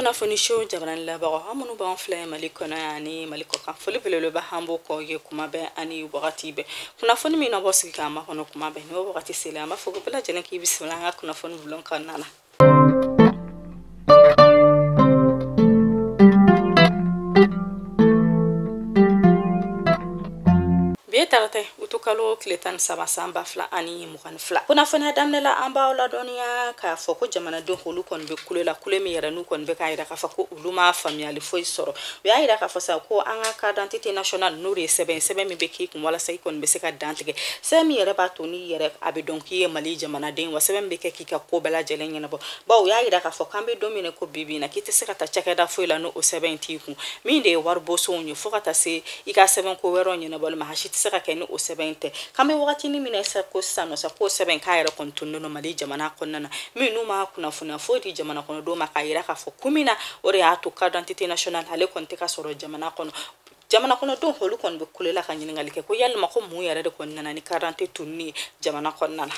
kunnafoni show jabanan labaga hamunu ban fila maliko na ani maliko kan foli belelo ba hambo ko ye kuma be ani wakati be kunnafoni mi na bosi kama kono kuma be no wakati sele ama fogo bela jelen ki bismillah kunnafoni bulon kan nana tarate utukalo kletan sama samba fla ani mukan fla kuna fana damne la amba la donia ka foko jamana don holu kon be kulela kulemi yara nu kon be kayida ka fako uluma family foi soro be ayida ka fasa ko anga ka identité nationale nuri seben mi be ki kun wala sai kon be se ka dantige semi yara ba toni yara abe donc ye mali jamana den wa seben be ke ki ka ko bela jelen yana bo bawo yayida ka foko kambe domine ko bibi na kiti se ka ta chaka da foi la no o 70 ku mi de war bo so nyu fo ka ta se ika 7 ko wero nyina bol ma hashit se ka ken o 70 kame wakati ni mina sa ko sano sa ko 7 kaira kontunno no mali jamana konnana minu ma kuna funa fodi jamana kono do makaira ka fo kumina ore atu ka identité nationale hale konte ka soro jamana kono don holu kon be kulela kan nyingali ke ko yalma ko mu yare de konnana ni 40 tunni jamana konnana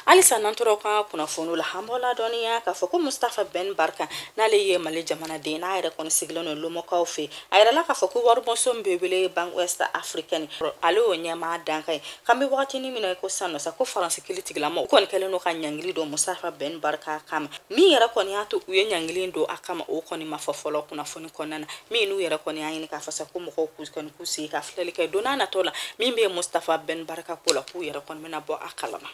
alisa nantoro ka kuna fonu la hambola donia ka foko Mustafa Ben Barka na le ye mali jamana de na ire kon siglono lumo ka ofe ayra la ka foko warbo sombe bele bank west african alo nyama dankai kambe wakati ni mina ko sano sa ko france kiliti la mo kon kele no kan nyangli do Mustafa Ben Barka kam mi yara kon yato uye nyangli do akama o kon ma fofolo kuna fonu konana mi nu yara kon yaani ka fasa ko mo ko kon kusi ka flele ke donana tola mi be Mustafa Ben Barka ko la ku yara kon mena bo akalama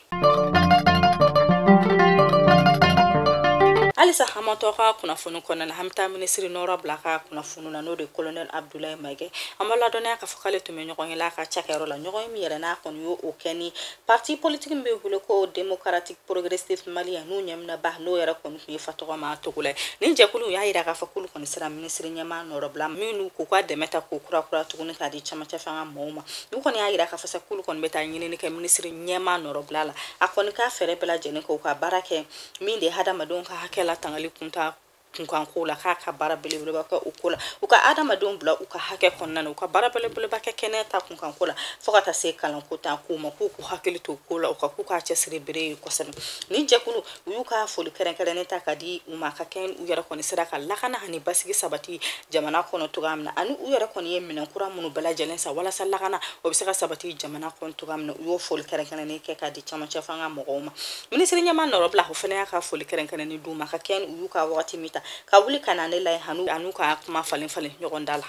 alisa hamatoka kuna funu kona na hamta ministri nora blaka kuna funu na no de colonel Abdoulaye Mage amala dona ka fokale to menyo ko la ka chakero la nyogo mi yere na kon yo okeni parti politique mbe hulo ko democratic progressive mali anu nyam na bah no yere kon fi fatoga ma to kule ninje kulu ya ira ka fakulu kon sira ministri nyama nora bla minu ko kwa de meta ko kura to kun ka di chama cha fanga moma du kon ya ira ka fasa kulu kon beta nyine ni ka ministri nyama nora bla la akon ka fere bela jene ko ka barake minde hada madon ka hakela tangali kunta kunkan kola ka bara bele ba ka ukola uka adama don bla uka hake konnana uka bara bele ba ka keneta kunkan kola fokata se kalan kota kuma ku hakeli to kola uka ku ka chesre bere ko san ni jakulu uyuka foli keren neta kadi uma ka ken uyara koni sadaka lakana hani basigi sabati jamana kono to gamna anu uyara koni yemina kura munu bala jalensa wala salakana obisaka sabati jamana kono to gamna uyo foli keren ne ke kadi chama chafanga mogoma ministre nyama no robla ho fene ka foli keren ni duma ka ken uyuka wati mita ka wuli kana ne lai hanu anu ka kuma falen nyogondala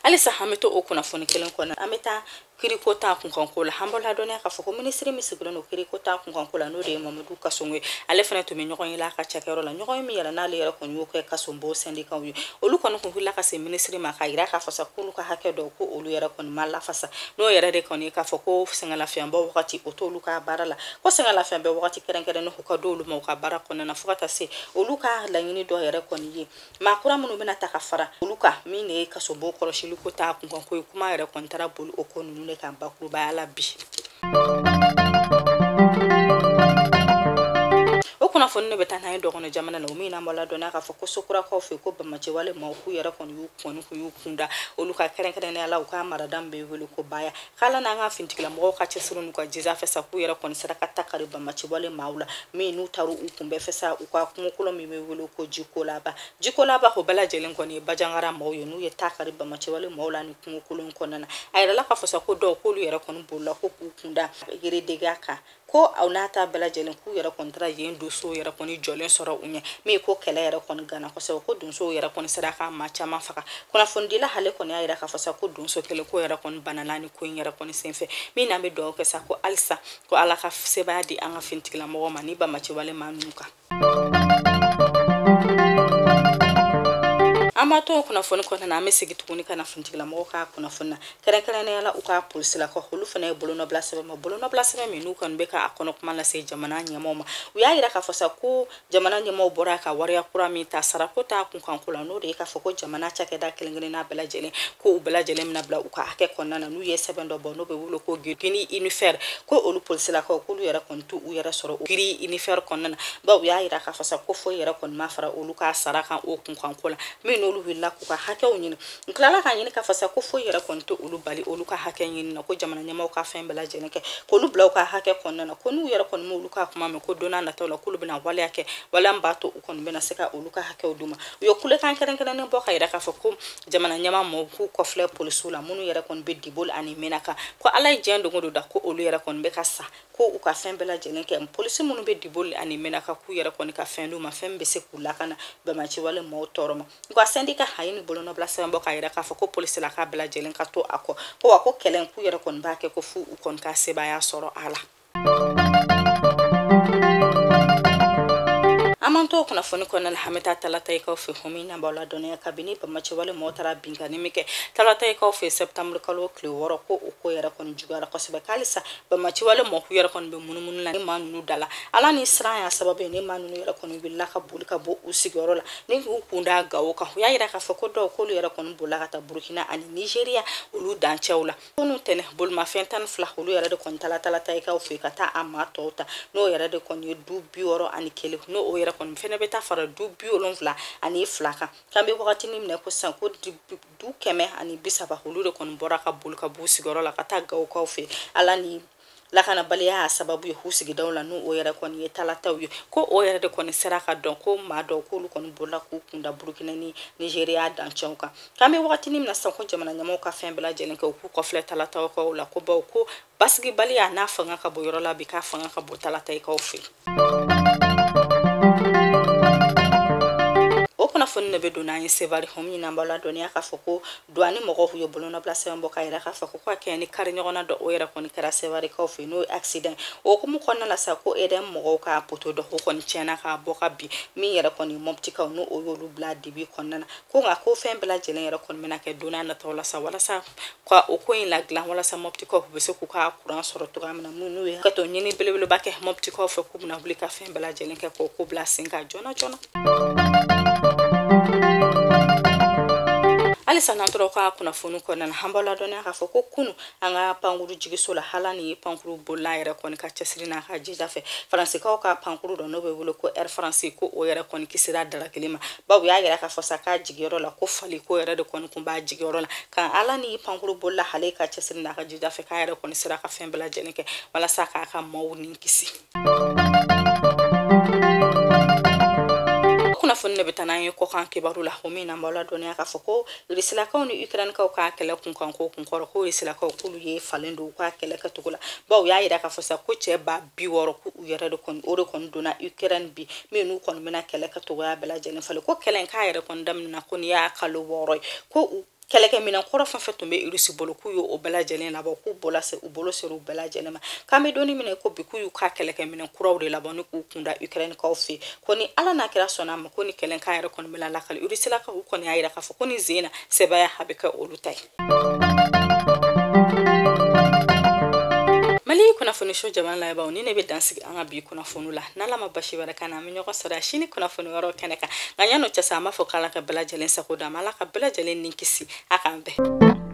alisa hameto okuna foni kelen kona ameta kirikota kunkankola hambola dona ka foko ministre misiglo no kirikota kunkankola no de Mamadou Kasongwe ale fana to me nyogon ila ka chakero la nyogon mi yala na le yara kon yoke kasombo syndicat wi olu kon ko hula ka se ministre ma ka ira ka fasa kulu ka hake do ko olu yara kon malla fasa no yara de kon ka foko sengala fiamba wakati otolu ka barala ko sengala fiamba wakati keren no ko do lu mo ka bara kon na fokata se olu ka la yini do yara kon yi ma kura munu bena takafara olu ka mi ne kasombo ko shilu ko ta kunkanko kuma yara kon tara bolu okonu ne kan bakuru ba ala bi kuna fonni beta na ndo kono jamana na umina mala dona ka foko sokura ko fe ko bamache wale ma ku yara kon yu kon ku yu kunda oluka keren ne ala ka maradam be wulu ko baya kala na nga fintikla mo ka chesuru ko jiza fesa ku yara kon sadaka takari bamache wale maula me nu taru ukumbe fesa uka kumukulo mi be wulu ko jikola ba ko bala jelen kon e bajangara mo yo nu ye takari bamache wale maula ni kumukulo konana ayra la ka fesa ko do ko lu yara kon bolla ko ku kunda gere degaka ko aunata bala jelen ku yara kontra yendo so yara koni jolen soro unye me ko kala yara kon gana ko so ko dun so yara kon sadaka ma chama faka kuna fondila hale kon yara ka fasa ko dun so kele ko yara kon banalani ko yara kon senfe me na me do ko sa ko alsa ko ala ka seba di anga fintikla mo mani ba ma ci wale manuka amato kuna foni ko na mesigi tukuni kana funtigla mo ka kuna fonna kere ne ala uka police la ko hulu fana bolono blase me nu kan be ka akono kuma la se jamana nyamoma uya ira ka fosa ko jamana nyamo bora ka wariya kura mi ta sarakota kun kan kula no de ka foko jamana chake da kelengene na bela jele ko bela jele na bla uka ake konna na nu ye sebendo bono be wulo ko gini unifer ko olu police la ko lu yara kon tu uyara soro giri unifer konna ba uya ira ka fosa ko fo yara kon ma fara olu ka saraka o kun kan kula me no n'olu willa ku ka hakɛw ɲini nkilala ka ɲini ka fasa ko foyi yɛrɛ kɔni tɛ olu bali olu ka hakɛ ɲini na ko jamana ɲɛmaaw ka fɛn bɛɛ lajɛlen kɛ k'olu bila u ka hakɛ kɔnɔna na ko n'u yɛrɛ kɔni m'olu ka kuma mɛn ko don n'a nataw la k'olu bɛna waleya kɛ wala min b'a to u kɔni bɛna se ka olu ka hakɛw d'u ma u ye kulekan kɛrɛnkɛrɛnnen bɔ ka yira k'a fɔ ko jamana ɲɛmaa mɔɔw k'u kɔfilɛ polisiw la minnu yɛrɛ kɔni bɛ dibol ani mena kan ko ala ye diɲɛ dogo da ko olu yɛrɛ kɔni bɛ ka sa ko u ka fɛn bɛɛ lajɛlen kɛ polisi minnu bɛ dibol ani mena kan k'u yɛrɛ kɔni ka fɛn d'u ma fɛn min bɛ se k'u lakana bɛnbalici wale mɔɔw tɔɔrɔ ma nka sɛndika hayi ni bolonɔbila sɛbɛn bɔ ka yira k'a fɔ ko polisi la k'a bɛɛ lajɛlen ka to a kɔ ko wa ko kɛlɛ k'u yɛrɛ kɔni b'a kɛ ko fu u kɔni ka sebaya sɔrɔ a la amanto kunnafoni kɔnɔna la hamita talata ikaw fɛ homi na bawla dɔnniya kabini bamaci wale mɔgɔ taara binkani min kɛ talata ikaw fɛ septembre kalo tile 6 ko o ko yɛrɛ kɔni juguyara kosɛbɛ k'alisa bamaci wale mɔgɔ yɛrɛ kɔni bɛ munumunu la ni maa ninnu da la ala ni siran y'a sababu ye ni maa ninnu yɛrɛ kɔni wulila ka boli ka bɔ u sigiyɔrɔ la ni u kunda Gawo kan u y'a yira k'a fɔ ko dɔw k'olu yɛrɛ kɔni bolila ka taa Burkina ani Nigeria olu dancɛw la n'u tɛnɛ bolimafɛn 12 olu yɛrɛ de kɔni talata ikaw fɛ ka taa a maa tɔw ta n'o yɛrɛ de kɔni ye du 61 n'o o yɛrɛ kɔni fɛnɛ bɛ taa fara du 70 ani 2 kan kan bɛ wagati ni minɛ ko san ko du 130 olu de kɔni bɔra ka boli ka b'u sigiyɔrɔ la ka taa Gawo kaw fɛ ala ni lakanabaliya y'a sababu ye k'u sigidaw la n'o o yɛrɛ kɔni ye talataw ye ko o yɛrɛ de kɔni sera ka dɔn ko maa dɔw k'olu kɔni bolila k'u kunda Burkina ni Nigeria dancɛw kan kan bɛ wagati ni minɛ san ko jamana ɲɛmaaw ka fɛn bɛɛ lajɛlen kɛ u k'u kɔfilɛ talataw kaw la ko baw ko basigibaliya n'a fanga ka bɔ yɔrɔ la bi k'a fanga ka bɔ talata kaw fɛ kunnafoni ne bɛ don n'an ye sevari hom ɲinan b'aw la dɔnniya k'a fɔ ko douane mɔgɔw ye bolonɔbila sɛbɛn bɔ k'a yira k'a fɔ ko ka kɛ ni kari ɲɔgɔnna dɔ o yɛrɛ kɔni kɛra sevari kaw fɛ n'o ye accident o hukumu kɔnɔna la sa ko edem mɔgɔw ka poto dɔ o kɔni tiɲɛna k'a bɔ ka bin min yɛrɛ kɔni mɔptikaw n'o o y'olu bila dibi kɔnɔna na ko nka ko fɛn bɛɛ lajɛlen yɛrɛ kɔni bɛna kɛ don n'a nataw la sa walasa ka o ko in ladilan walasa mɔptikaw bɛ se k'u ka kuran sɔrɔ cogoya min na n'u ye ka to ɲini belebeleba kɛ mɔptikaw fɛ k'u bɛna wuli ka fɛn bɛɛ lajɛlen kɛ k'o ko bila sen kan joona joona alisa n'an tora ka kunnafoni kɔnɔna na an b'aw ladɔnniya k'a fɔ ko kunu an ka pankuru jigiso la hala ni pankuru bolila yɛrɛ kɔni ka cɛsiri n'a ka jija fɛ faransikaw ka pankuru dɔ n'o bɛ wele ko Air France ko o yɛrɛ kɔni kisira dara kelen ma bawo y'a yira k'a fɔ sa k'a jigiyɔrɔ la ko fali ko yɛrɛ de kɔni kun b'a jigiyɔrɔ la kan ala ni pankuru bolila hale ka cɛsiri n'a ka jija fɛ k'a yɛrɛ kɔni sera ka fɛn bɛɛ lajɛlen kɛ walasa k'a ka maaw ni kisi kunnafoni ne bɛ taa n'an ye kɔkan kibaru la o min na b'aw la dɔnniya k'a fɔ ko Rusilakaw ni Ukrainikaw ka kɛlɛ kunkan ko kunkɔrɔ ko Rusilakaw k'olu ye falen don u ka kɛlɛ kɛcogo la bawo y'a yira k'a fɔ sa ko cɛ ba 60 ko u yɛrɛ de kɔni o de kɔni donna Ukraine bi min n'u kɔni bɛna kɛlɛ kɛcogoya bɛɛ lajɛlen falen ko kɛlɛ in k'a yɛrɛ kɔni daminɛna ko ni y'a kalo 6 ye ko u kɛlɛkɛ minɛn kɔrɔ fɛn fɛn tun bɛ Rusi bolo k'u ye o bɛɛ lajɛlen labɔ k'u bolo sera u bɛɛ lajɛlen ma k'an bɛ donni minɛ ko bi k'u y'u ka kɛlɛkɛ minɛn kuraw de labɔ ni k'u kunda Ukrainikaw fɛ ko ni ala n'a kɛra sɔnna a ma ko ni kɛlɛ k'a yɛrɛ kɔni bɛna lakali Rusilakaw u kɔni y'a yira k'a fɔ ko ni zena sɛbɛya a bɛ kɛ olu ta ye Mali kunnafoni show jamana labaw ni ne bɛ dansigi an ka bi kunnafoni la n'ala ma basi wɛrɛ kan na an bɛ ɲɔgɔn sɔrɔ sini kunnafoni wɛrɛw kɛnɛ kan nka yan'o cɛ sa an b'a fɔ k'ala ka bɛɛ lajɛlen sago d'an ma ala ka bɛɛ lajɛlen ni kisi a k'an bɛɛ